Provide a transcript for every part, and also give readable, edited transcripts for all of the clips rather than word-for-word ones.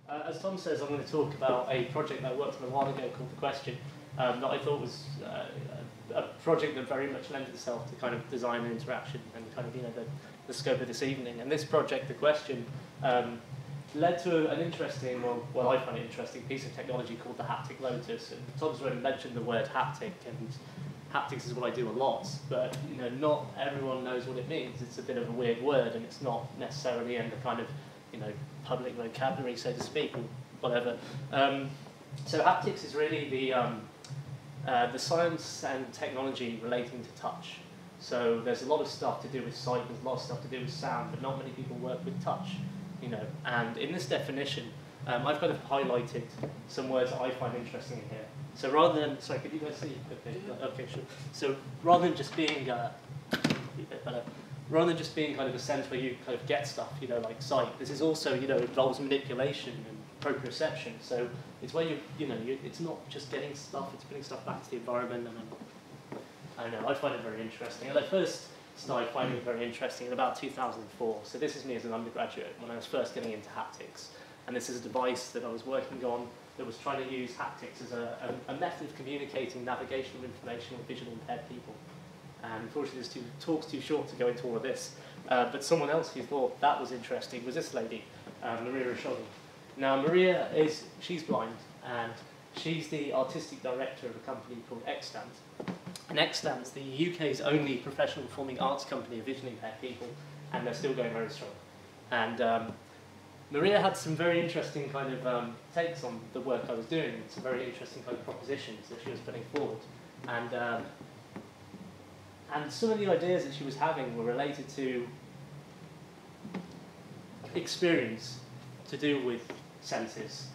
As Tom says, I'm going to talk about a project that I worked on a while ago called The Question, that I thought was a project that very much lent itself to kind of design and interaction and kind of, you know, the scope of this evening. And this project, The Question, led to an interesting, well, I find it interesting, piece of technology called the Haptic Lotus. And Tom's already mentioned the word haptic, and haptics is what I do a lot, but you know, not everyone knows what it means. It's a bit of a weird word, and it's not necessarily in the kind of, you know, public vocabulary, so to speak, or whatever. So haptics is really the science and technology relating to touch. So there's a lot of stuff to do with sight, there's a lot of stuff to do with sound, but not many people work with touch, you know. And in this definition, I've kind of highlighted some words that I find interesting in here. So rather than, sorry, could you guys see? Okay, sure. So rather than just being, rather than just being kind of a sense where you kind of get stuff, you know, like sight, this is also, you know, involves manipulation and proprioception. So it's where it's not just getting stuff, it's putting stuff back to the environment. And I don't know, I find it very interesting. And I first started finding it very interesting in about 2004. So this is me as an undergraduate when I was first getting into haptics. And this is a device that I was working on that was trying to use haptics as a method of communicating navigational information with visually impaired people. And unfortunately, this talk's too short to go into all of this. But someone else who thought that was interesting was this lady, Maria Rashodi. Now, Maria she's blind, and she's the artistic director of a company called Extant. And Extant's the UK's only professional performing arts company of visually impaired people, and they're still going very strong. And Maria had some very interesting kind of takes on the work I was doing, and some very interesting kind of propositions that she was putting forward. And some of the ideas that she was having were related to experience to do with senses.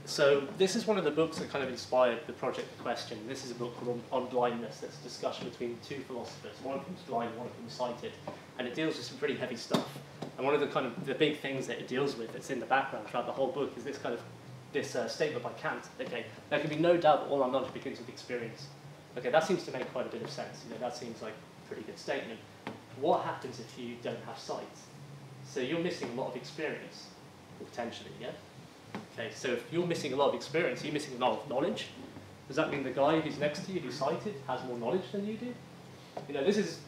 So this is one of the books that kind of inspired the project The Question. This is a book called On Blindness that's a discussion between two philosophers. One of them is blind and one of them is sighted. And it deals with some pretty heavy stuff. And one of the kind of the big things that it deals with that's in the background throughout the whole book is this kind of statement by Kant. Okay, there can be no doubt that all our knowledge begins with experience. Okay, that seems to make quite a bit of sense. You know, that seems like a pretty good statement. What happens if you don't have sight? So you're missing a lot of experience, potentially, yeah? Okay, so if you're missing a lot of experience, you're missing a lot of knowledge. Does that mean the guy who's next to you, who's sighted, has more knowledge than you do? You know, this is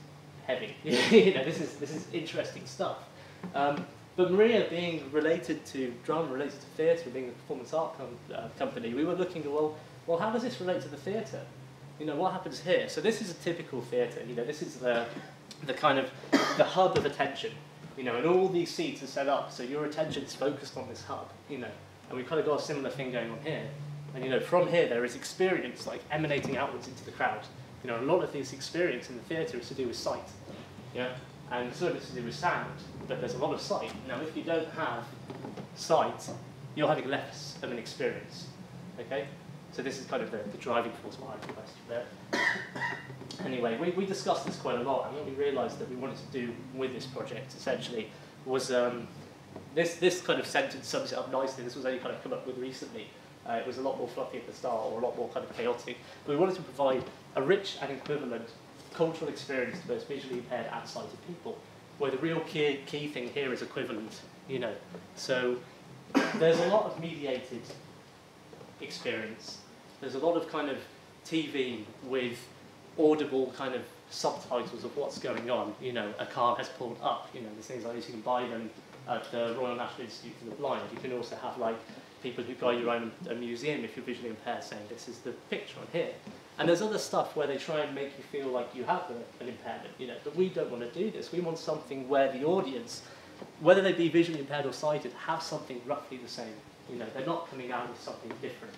heavy. You know, this is interesting stuff. But Maria, being related to drama, related to theatre, being a performance art company, we were looking at, well, how does this relate to the theatre? You know, what happens here? So this is a typical theatre. You know, this is the kind of the hub of attention. You know, and all these seats are set up so your attention is focused on this hub. You know, and we've kind of got a similar thing going on here. And you know, from here there is experience like emanating outwards into the crowd. You know, a lot of this experience in the theatre is to do with sight. Yeah, and some of it's to do with sound, but there's a lot of sight. Now, if you don't have sight, you're having less of an experience. Okay. So this is kind of the driving force behind the question there. Anyway, we discussed this quite a lot, and what we realised that we wanted to do with this project, essentially, was this kind of sentence sums it up nicely. This was only kind of come up with recently. It was a lot more fluffy at the start, or a lot more kind of chaotic. But we wanted to provide a rich and equivalent cultural experience to both visually impaired and sighted people, where the real key thing here is equivalent, you know. So there's a lot of mediated experience. There's a lot of kind of TV with audible kind of subtitles of what's going on. You know, a car has pulled up. You know, there's things like this. You can buy them at the Royal National Institute for the Blind. You can also have like people who guide you around a museum if you're visually impaired, saying this is the picture on here. And there's other stuff where they try and make you feel like you have an impairment. You know, but we don't want to do this. We want something where the audience, whether they be visually impaired or sighted, have something roughly the same. You know, they're not coming out with something different.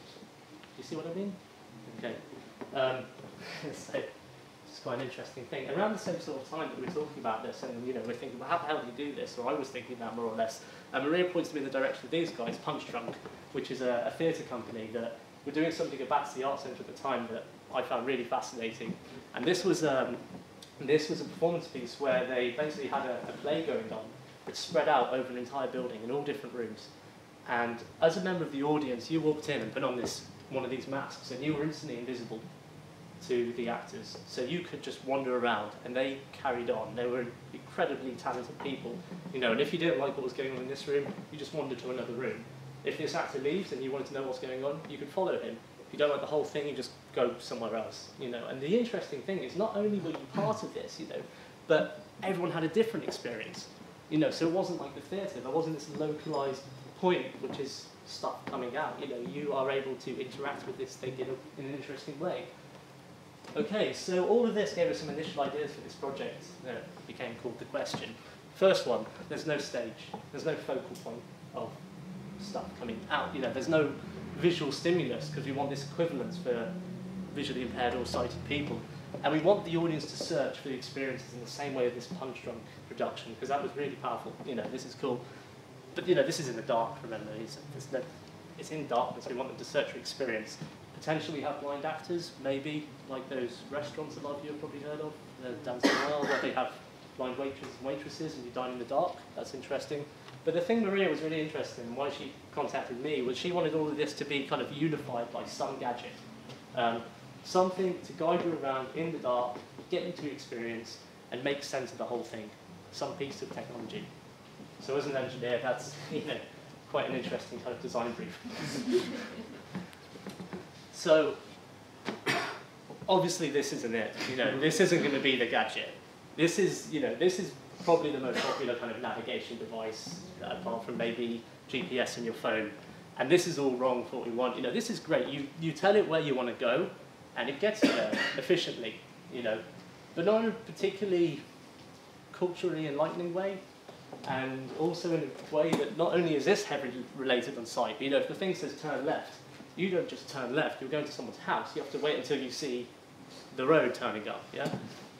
You see what I mean? Okay. So it's quite an interesting thing. Around the same sort of time that we're talking about this, and you know, we're thinking, well, how the hell do you do this? Or I was thinking that more or less. Maria points me in the direction of these guys, Punch Drunk, which is a theatre company that were doing something at Battersea Arts Centre at the time that I found really fascinating. And this was a performance piece where they basically had a play going on that spread out over an entire building in all different rooms. And as a member of the audience, you walked in and put on one of these masks, and you were instantly invisible to the actors. So you could just wander around, and they carried on. They were incredibly talented people, you know. And if you didn't like what was going on in this room, you just wandered to another room. If this actor leaves and you wanted to know what's going on, you could follow him. If you don't like the whole thing, you just go somewhere else, you know. And the interesting thing is, not only were you part of this, you know, but everyone had a different experience, you know. So it wasn't like the theatre. There wasn't this localized point, which is stuff coming out. You know, you are able to interact with this thing in an interesting way. Okay, so all of this gave us some initial ideas for this project that became called The Question. First one, there's no stage. There's no focal point of stuff coming out. You know, there's no visual stimulus because we want this equivalence for visually impaired or sighted people. And we want the audience to search for the experiences in the same way of this punch-drunk production, because that was really powerful. You know, this is cool. But, you know, this is in the dark, remember. It's in darkness. We want them to search for experience. Potentially have blind actors, maybe, like those restaurants a lot of you have probably heard of, Dancing Well, where they have blind waitresses and you dine in the dark. That's interesting. But the thing Maria was really interested in, why she contacted me, was she wanted all of this to be kind of unified by some gadget. Something to guide you around in the dark, get you to experience, and make sense of the whole thing. Some piece of technology. So as an engineer, that's, you know, quite an interesting kind of design brief. So, obviously this isn't it. You know, this isn't going to be the gadget. This is, you know, this is probably the most popular kind of navigation device, apart from maybe GPS in your phone. And this is all wrong for what we want. You know, this is great. You tell it where you want to go, and it gets you there efficiently, you know, but not in a particularly culturally enlightening way, and also in a way that not only is this heavily related on sight, but, you know, if the thing says turn left, you don't just turn left, you're going to someone's house. You have to wait until you see the road turning up, yeah?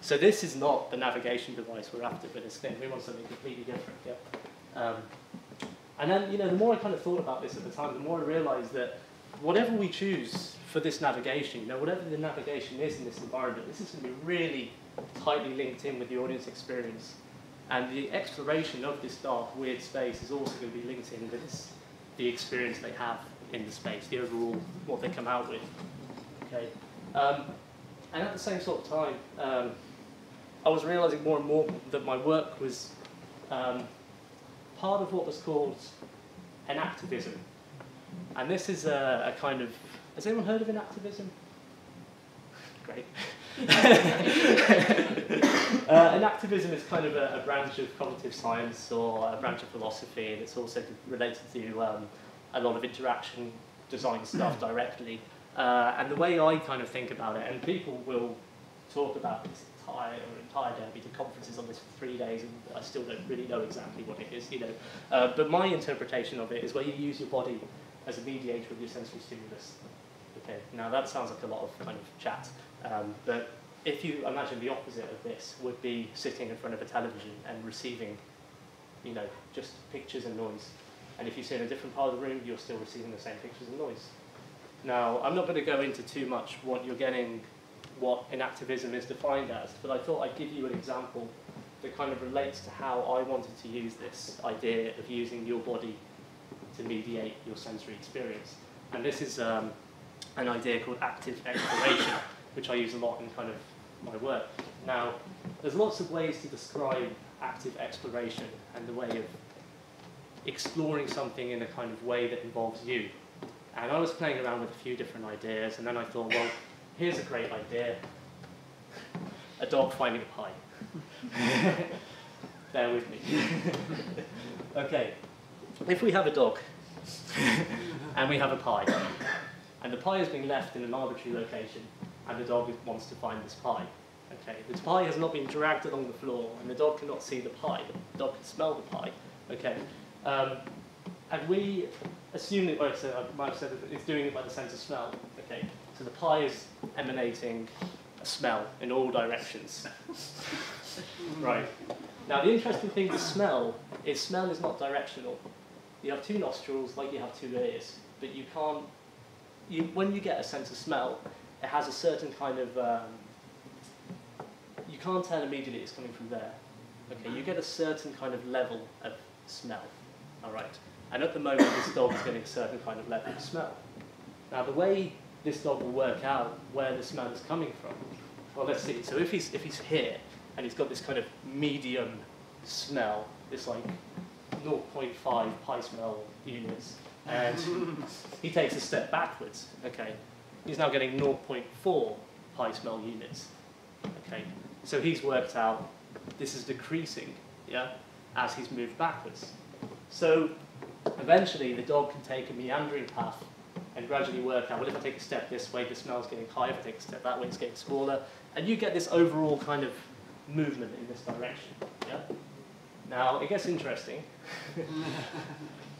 So this is not the navigation device we're after for this thing. We want something completely different, yeah? And then, you know, the more I kind of thought about this at the time, the more I realized that whatever we choose for this navigation, you know, whatever the navigation is in this environment, this is going to be really tightly linked in with the audience experience. And the exploration of this dark, weird space is also going to be linked in with the experience they have in the space, the overall, what they come out with. Okay. And at the same sort of time, I was realizing more and more that my work was part of what was called an activism. And this is a kind of, has anyone heard of an activism? Great. An activism is kind of a branch of cognitive science or a branch of philosophy, and it's also related to a lot of interaction design stuff directly. And the way I kind of think about it, and people will talk about this entire day. I've been to conferences on this for 3 days, and I still don't really know exactly what it is, you know. But my interpretation of it is where you use your body as a mediator of your sensory stimulus. Okay, now that sounds like a lot of kind of chat, but if you imagine the opposite of this would be sitting in front of a television and receiving, you know, just pictures and noise. And if you sit in a different part of the room, you're still receiving the same pictures and noise. Now, I'm not going to go into too much what you're getting, what an activism is defined as, but I thought I'd give you an example that kind of relates to how I wanted to use this idea of using your body to mediate your sensory experience. And this is an idea called active exploration, which I use a lot in kind of my work. Now, there's lots of ways to describe active exploration and the way of exploring something in a kind of way that involves you. And I was playing around with a few different ideas, and then I thought, well, here's a great idea. A dog finding a pie. Bear with me. Okay, if we have a dog, and we have a pie, and the pie has been left in an arbitrary location, and the dog wants to find this pie. Okay, the pie has not been dragged along the floor, and the dog cannot see the pie. The dog can smell the pie. Okay, and we assume that, well, so I might have said that it's doing it by the sense of smell. Okay, so the pie is emanating a smell in all directions. Right. Now, the interesting thing with smell is not directional. You have two nostrils, like you have two ears, but you can't. When you get a sense of smell, it has a certain kind of. You can't tell immediately it's coming from there. Okay, you get a certain kind of level of smell. All right. And at the moment, this dog is getting a certain kind of level of smell. Now, the way this dog will work out where the smell is coming from, well, let's see. So if he's here, and he's got this kind of medium smell, this like 0.5 pie smell units, and he takes a step backwards. Okay, he's now getting 0.4 high smell units. Okay, so he's worked out this is decreasing, yeah, as he's moved backwards. So eventually the dog can take a meandering path and gradually work out, well, if I take a step this way, the smell's getting higher, if I take a step that way, it's getting smaller, and you get this overall kind of movement in this direction, yeah? Now, it gets interesting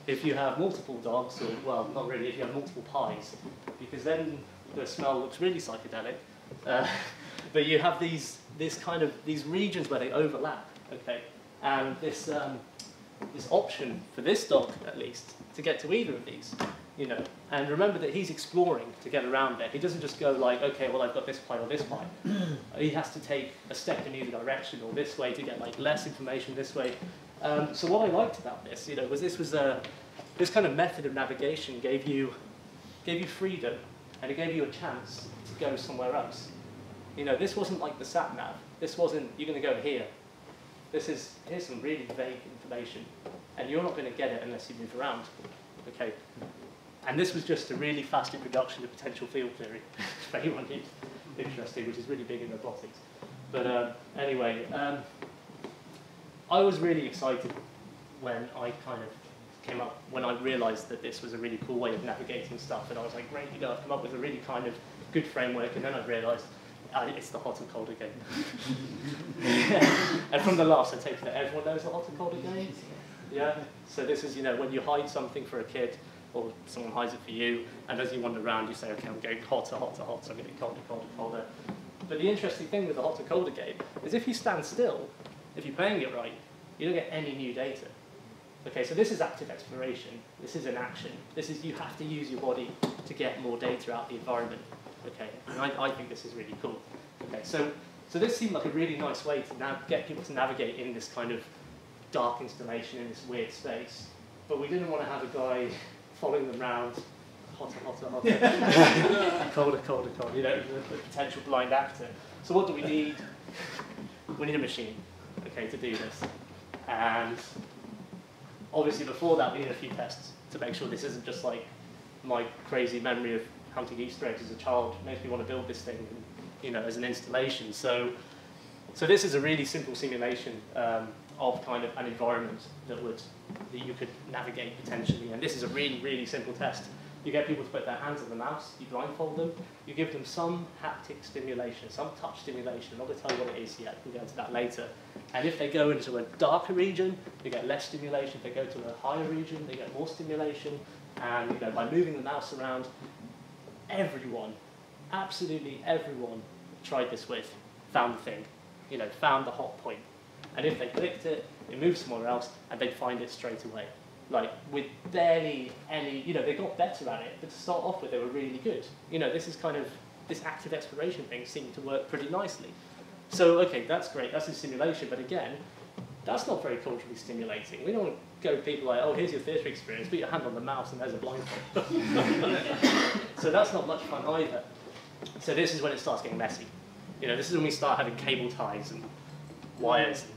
if you have multiple dogs, or, well, not really, if you have multiple pies, because then the smell looks really psychedelic, but you have these regions where they overlap, okay? And this option for this dog, at least, to get to either of these, you know, and remember that he's exploring to get around there. He doesn't just go like, okay, well, I've got this pie or this pie. He has to take a step in either direction or this way to get like less information this way. So what I liked about this, you know, was this kind of method of navigation gave you freedom, and it gave you a chance to go somewhere else. You know, this wasn't like the sat nav. This wasn't, you're going to go here. Here's some really vague information, and you're not going to get it unless you move around. Okay. And this was just a really fast introduction to potential field theory, for anyone who's interested, which is really big in robotics. But anyway, I was really excited when I kind of came up, when I realized that this was a really cool way of navigating stuff, and I was like, great, you know, I've come up with a really kind of good framework, and then I realized it's the hot and colder game. And from the laughs, I take that everyone knows the hot and colder game. Yeah? So this is, you know, when you hide something for a kid, or someone hides it for you, and as you wander around, you say, okay, I'm getting hotter, hotter, hotter, so I'm getting colder, colder, colder. But the interesting thing with the hotter, colder game is if you stand still, if you're playing it right, you don't get any new data. Okay, so this is active exploration. This is an action. This is, you have to use your body to get more data out of the environment. Okay, and I think this is really cool. Okay, so this seemed like a really nice way to get people to navigate in this kind of dark installation in this weird space. But we didn't want to have a guy following them around, hotter, hotter, hotter, colder, colder, colder, you know, the potential blind actor. So what do we need? We need a machine, okay, to do this. And obviously before that, we need a few tests to make sure this isn't just like my crazy memory of hunting Easter eggs as a child. It makes me want to build this thing, you know, as an installation. So this is a really simple simulation of kind of an environment that you could navigate potentially. And this is a really, really simple test. You get people to put their hands on the mouse, you blindfold them, you give them some haptic stimulation, some touch stimulation. I'm not going to tell you what it is yet, we'll go into that later. And if they go into a darker region, they get less stimulation. If they go to a higher region, they get more stimulation. And you know, by moving the mouse around, everyone, absolutely everyone tried this with, found the thing, you know, found the hot point. And if they clicked it, it moved somewhere else, and they'd find it straight away. Like, with barely any, you know, they got better at it, but to start off with, they were really good. You know, this is kind of, this active exploration thing seemed to work pretty nicely. So, okay, that's great, that's a simulation, but again, that's not very culturally stimulating. We don't want to go to people like, oh, here's your theatre experience, put your hand on the mouse and there's a blindfold. So that's not much fun either. So this is when it starts getting messy. You know, this is when we start having cable ties and wires and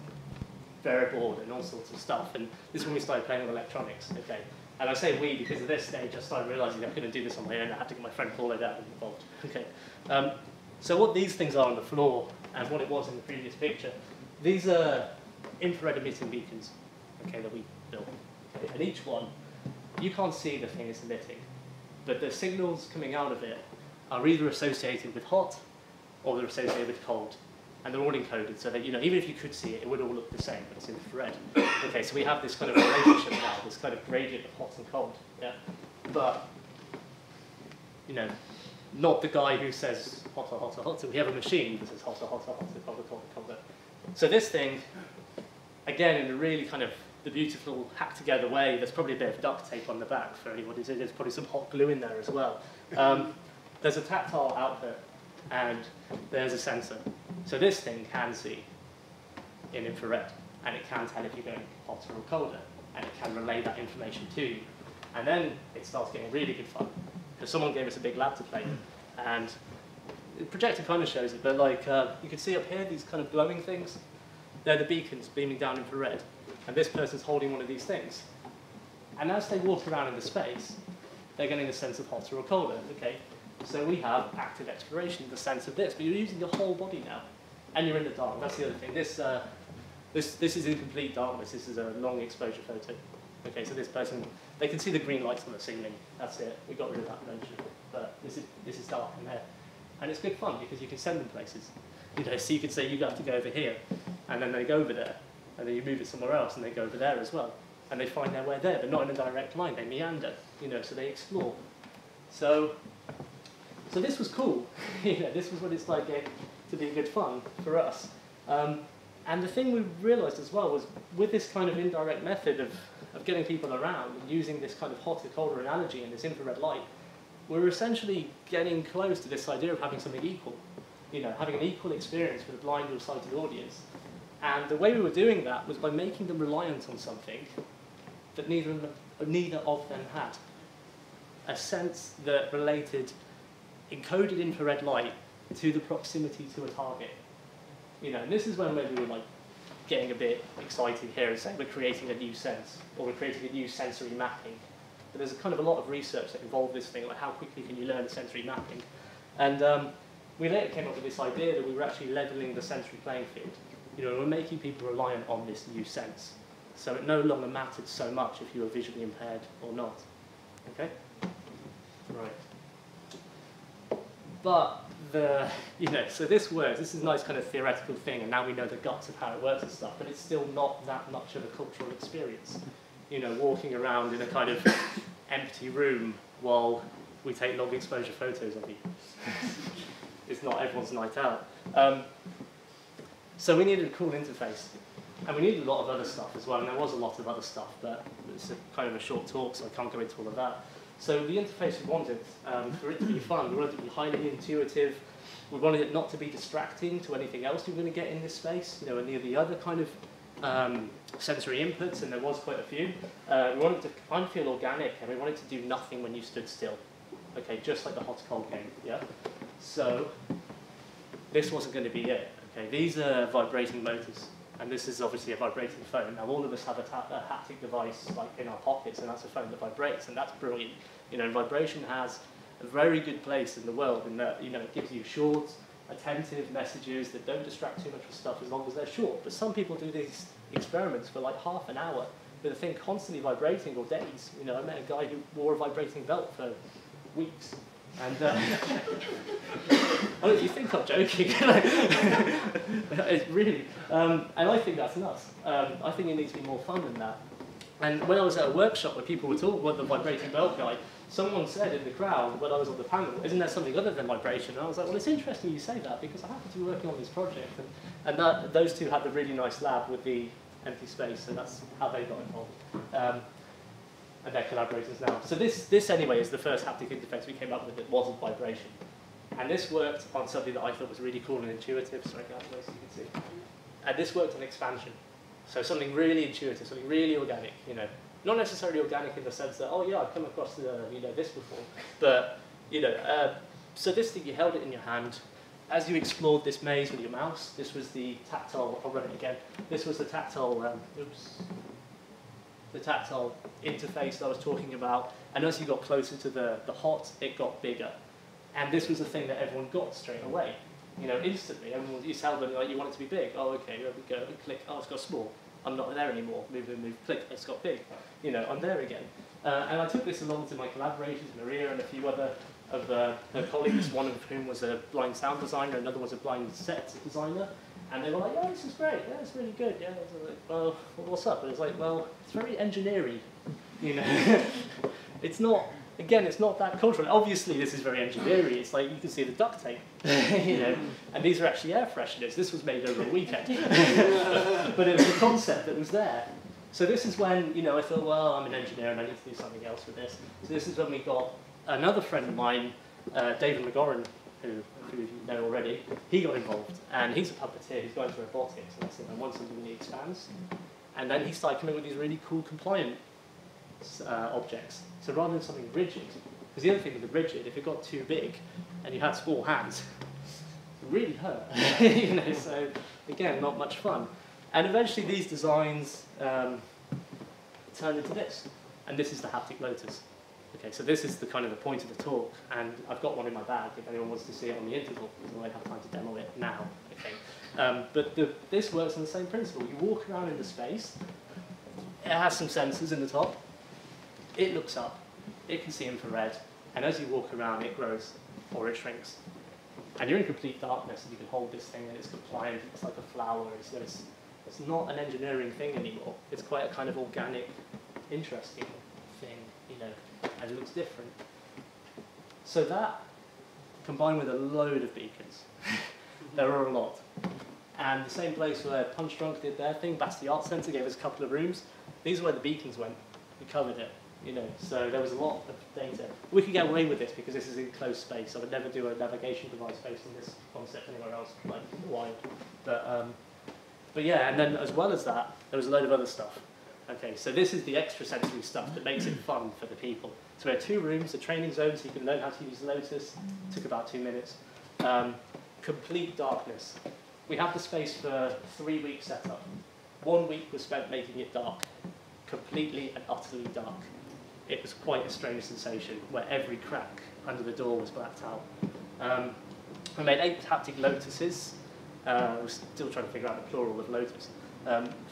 variable and all sorts of stuff. And this is when we started playing with electronics, okay? And I say we because at this stage I started realizing I couldn't do this on my own. I had to get my friend Paul out involved, okay? So what these things are on the floor and what it was in the previous picture, these are infrared emitting beacons, okay, that we built. Okay? And each one, you can't see the thing it's emitting, but the signals coming out of it are either associated with hot or they're associated with cold. And they're all encoded so that, you know, even if you could see it, it would all look the same, but it's infrared. Okay, so we have this kind of relationship now, this kind of gradient of hot and cold, yeah? But, you know, not the guy who says hotter, hotter, hotter. We have a machine that says hotter, hotter, hotter, colder, colder, colder. So this thing, again, in a really kind of the beautiful hacked together way, there's probably a bit of duct tape on the back for anybody. There's probably some hot glue in there as well. There's a tactile output and there's a sensor. So this thing can see in infrared, and it can tell if you're going hotter or colder, and it can relay that information to you. And then it starts getting really good fun, because someone gave us a big lab to play in, and the projector kind of shows it, but like you can see up here these kind of glowing things. They're the beacons beaming down infrared, and this person's holding one of these things. And as they walk around in the space, they're getting a sense of hotter or colder. Okay, so we have active exploration, the sense of this, but you're using your whole body now, and you're in the dark. That's the other thing. This is in complete darkness. This is a long exposure photo. Okay, so this person, they can see the green lights on the ceiling. That's it. We got rid of that motion. But this is dark in there. And it's good fun because you can send them places. You know, so you could say you have to go over here, and then they go over there, and then you move it somewhere else, and they go over there as well. And they find their way there, but not in a direct line. They meander, you know, so they explore. So this was cool. You know, this was what it's like to be good fun for us. And the thing we realized as well was with this kind of indirect method of getting people around and using this kind of hotter, colder analogy and this infrared light, we're essentially getting close to this idea of having something equal. You know, having an equal experience for the blind or sighted audience. And the way we were doing that was by making them reliant on something that neither of them had. A sense that related encoded infrared light to the proximity to a target. You know, and this is when maybe we're like getting a bit excited here and saying we're creating a new sense, or we're creating a new sensory mapping. But there's a kind of a lot of research that involved this thing, like how quickly can you learn the sensory mapping? And we later came up with this idea that we were actually leveling the sensory playing field. You know, we're making people reliant on this new sense. So it no longer mattered so much if you were visually impaired or not. Okay? Right. But so this works. This is a nice kind of theoretical thing, and now we know the guts of how it works and stuff, but it's still not that much of a cultural experience. You know, walking around in a kind of empty room while we take long exposure photos of you. It's not everyone's night out. So we needed a cool interface, and we needed a lot of other stuff as well, and there was a lot of other stuff, but it's kind of a short talk, so I can't go into all of that. So the interface we wanted, for it to be fun, we wanted it to be highly intuitive, we wanted it not to be distracting to anything else you're going to get in this space, you know, any of the other kind of sensory inputs, and there was quite a few. We wanted it to kind of feel organic, and we wanted to do nothing when you stood still. Okay, just like the hot cold game, yeah? So this wasn't going to be it. Okay, these are vibrating motors, and this is obviously a vibrating phone. Now all of us have a haptic device like in our pockets, and that's a phone that vibrates, and that's brilliant. You know, vibration has a very good place in the world in that, you know, it gives you short, attentive messages that don't distract too much with stuff as long as they're short. But some people do these experiments for like half an hour with a thing constantly vibrating, or days. You know, I met a guy who wore a vibrating belt for weeks. And oh, you think I'm joking? It's really, and I think that's nuts. I think it needs to be more fun than that. And when I was at a workshop where people were talking about the vibrating belt guy, someone said in the crowd when I was on the panel, "Isn't there something other than vibration?" And I was like, "Well, it's interesting you say that because I happen to be working on this project." And those two had the really nice lab with the empty space, so that's how they got involved. And they're collaborators now. So this anyway is the first haptic interface we came up with that wasn't vibration. And this worked on something that I thought was really cool and intuitive. Sorry, guys, so you can see. And this worked on expansion. So something really intuitive, something really organic, you know. Not necessarily organic in the sense that, oh yeah, I've come across this before. But, you know, so this thing, you held it in your hand. As you explored this maze with your mouse, this was the tactile, I'll run it again. This was the tactile, the tactile interface that I was talking about, and as you got closer to the hot, it got bigger. And this was the thing that everyone got straight away. You know, instantly, everyone, you tell them, like, you want it to be big. Oh, okay, here we go, and click, oh, it's got small. I'm not there anymore, move, click, it's got big. You know, I'm there again. And I took this along to my collaborators, Maria and a few other of her colleagues, one of whom was a blind sound designer, another was a blind set designer. And they were like, "Yeah, this is great. Yeah, it's really good. Yeah." I was like, "Well, what's up?" And it was like, "Well, it's very engineering, you know." It's not. Again, it's not that cultural. Obviously, this is very engineering. It's like you can see the duct tape, you know. And these are actually air fresheners. This was made over a weekend, but it was the concept that was there. So this is when, you know, I thought, well, I'm an engineer and I need to do something else with this. So this is when we got another friend of mine, David McGorran, who you know already, he got involved, and he's a puppeteer, he's going into robotics, and I said, I want something that expands. And then he started coming up with these really cool compliant objects. So rather than something rigid, because the other thing with the rigid, if it got too big, and you had small hands, it really hurt. You know, so again, not much fun. And eventually these designs turned into this. And this is the Haptic Lotus. Okay, so this is the kind of the point of the talk, and I've got one in my bag if anyone wants to see it on the interval, because I won't have time to demo it now. Okay, but this works on the same principle. You walk around in the space, it has some sensors in the top, it looks up, it can see infrared, and as you walk around it grows or it shrinks. And you're in complete darkness, and you can hold this thing and it's compliant, it's like a flower, it's not an engineering thing anymore, it's quite a kind of organic, interesting thing, you know, and it looks different. So that, combined with a load of beacons, there are a lot. And the same place where Punch Drunk did their thing, Basti Art Centre gave us a couple of rooms, these are where the beacons went, we covered it. You know, so there was a lot of data. We could get away with this because this is in closed space. I would never do a navigation device based on this concept anywhere else, like wild. But yeah, and then as well as that, there was a load of other stuff. Okay, so this is the extra sensory stuff that makes it fun for the people. So we had 2 rooms, a training zone, so you can learn how to use Lotus. It took about 2 minutes. Complete darkness. We had the space for 3 weeks setup. 1 week was spent making it dark, completely and utterly dark. It was quite a strange sensation where every crack under the door was blacked out. We made 8 Haptic Lotuses. We're still trying to figure out the plural of Lotus.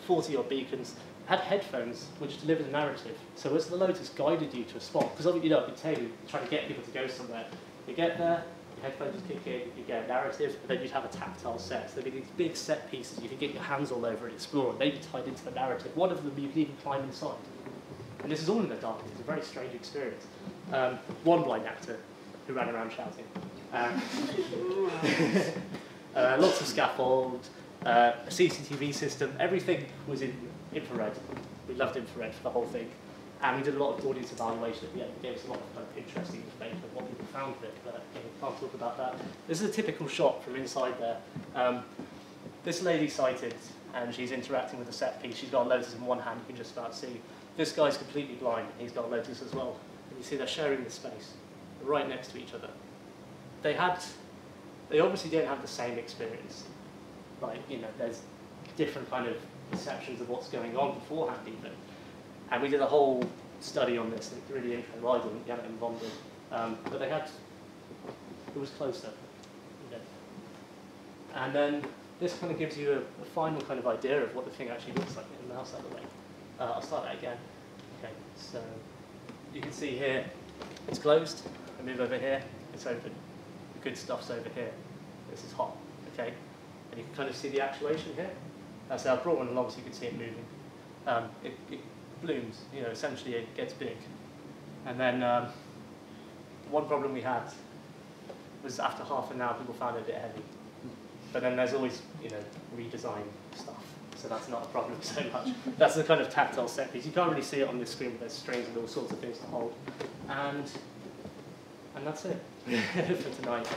40 odd beacons. Had headphones which delivered a narrative. So as the Lotus guided you to a spot, because you know, you're trying to get people to go somewhere. You get there, your headphones would kick in, you get a narrative, and then you'd have a tactile set. So there'd be these big set pieces, you could get your hands all over and explore, and they'd be tied into the narrative. One of them you could even climb inside. And this is all in the dark. It's a very strange experience. One blind actor who ran around shouting. Lots of scaffold, a CCTV system. Everything was in infrared. We loved infrared for the whole thing. And we did a lot of audience evaluation at the end. It gave us a lot of kind of interesting information of what people found of it. But we can't talk about that. This is a typical shot from inside there. This lady's sighted, and she's interacting with the set piece. She's got a Lotus in one hand, you can just about see. This guy's completely blind, and he's got a Lotus as well. And you see they're sharing the space, right next to each other. They obviously didn't have the same experience. Like, you know, there's different kind of perceptions of what's going on beforehand even. And we did a whole study on this, and it's really interesting. Well, I didn't, you haven't involved it. But it was closer. You know. And then this kind of gives you a final kind of idea of what the thing actually looks like in the mouse out of the way. I'll start that again. Okay, so you can see here, it's closed. I move over here, it's open. The good stuff's over here. This is hot, okay? And you can kind of see the actuation here. So I brought one along so you can see it moving. It blooms, you know, essentially it gets big. And then one problem we had was after half an hour people found it a bit heavy. But then there's always, you know, redesign stuff. So that's not a problem so much. That's the kind of tactile set piece. You can't really see it on this screen, but there's strings and all sorts of things to hold. And that's it for tonight.